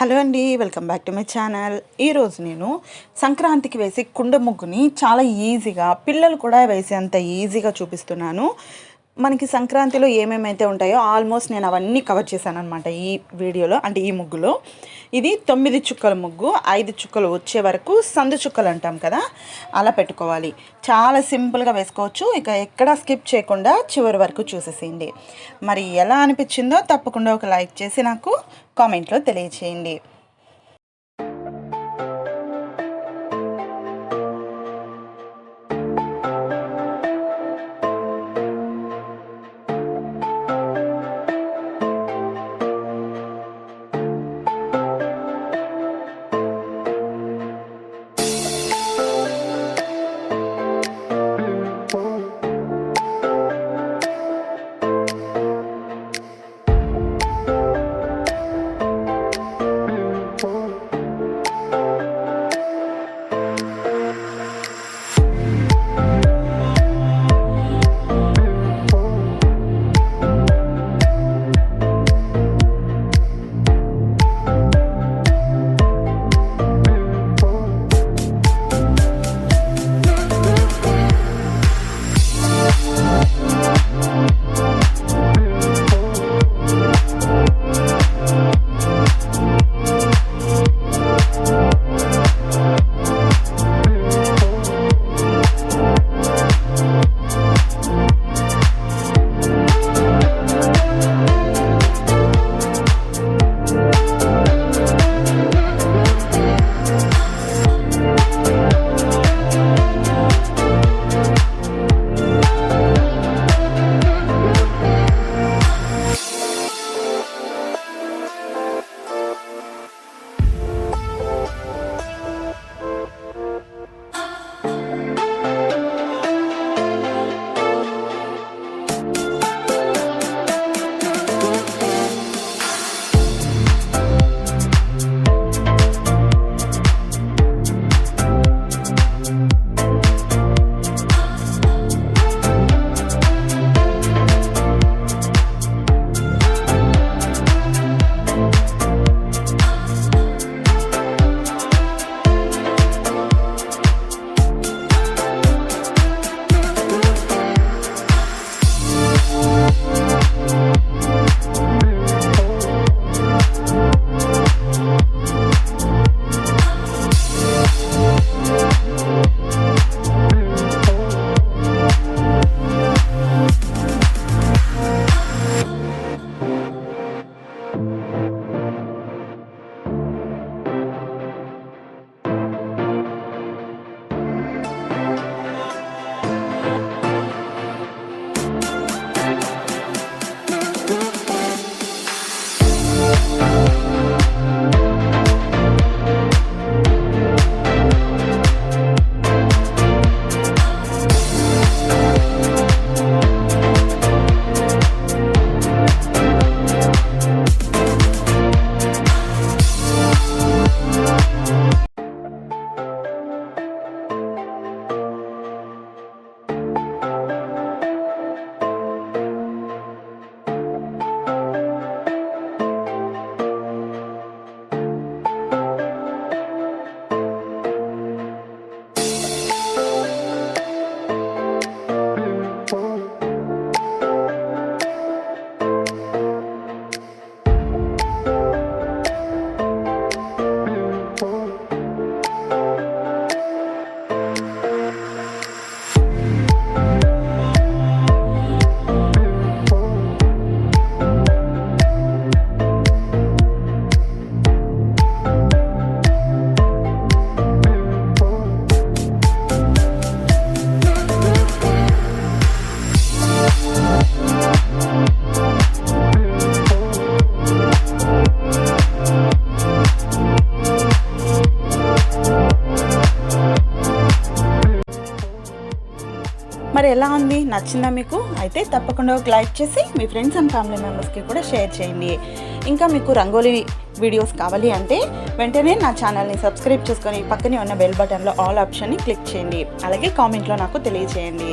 Hello అండి, welcome back to my channel. ఈరోజు నేను సంక్రాంతికి వేసే కుండ ముగ్గుని చాలా ఈజీగా, పిల్లలు కూడా వేసేంత ఈజీగా చూపిస్తున్నాను. మనకి సంక్రాంతిలో ఏమేమైతే ఉంటాయో ఆల్మోస్ట్ నేను అవన్నీ కవర్ చేశాను అనమాట ఈ వీడియోలో, అంటే ఈ ముగ్గులో. ఇది 9 చుక్కల ముగ్గు. 5 చుక్కలు వచ్చే వరకు సందు చుక్కలు అంటాం కదా, అలా పెట్టుకోవాలి. చాలా సింపుల్గా వేసుకోవచ్చు. ఇక ఎక్కడా స్కిప్ చేయకుండా చివరి వరకు చూసేసేయండి. మరి ఎలా అనిపించిందో తప్పకుండా ఒక లైక్ చేసి నాకు కామెంట్లో తెలియచేయండి. మరి ఎలా ఉంది, నచ్చిందా మీకు? అయితే తప్పకుండా ఒక లైక్ చేసి మీ ఫ్రెండ్స్ అండ్ ఫ్యామిలీ మెంబర్స్కి కూడా షేర్ చేయండి. ఇంకా మీకు రంగోలీ వీడియోస్ కావాలి అంటే వెంటనే నా ఛానల్ని సబ్స్క్రైబ్ చేసుకొని పక్కనే ఉన్న బెల్ బటన్లో ఆల్ ఆప్షన్ని క్లిక్ చేయండి. అలాగే కామెంట్లో నాకు తెలియజేయండి.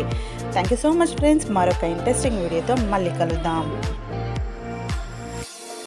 Thank you so much friends. మరొక ఇంట్రెస్టింగ్ వీడియోతో మళ్ళీ కలుద్దాం.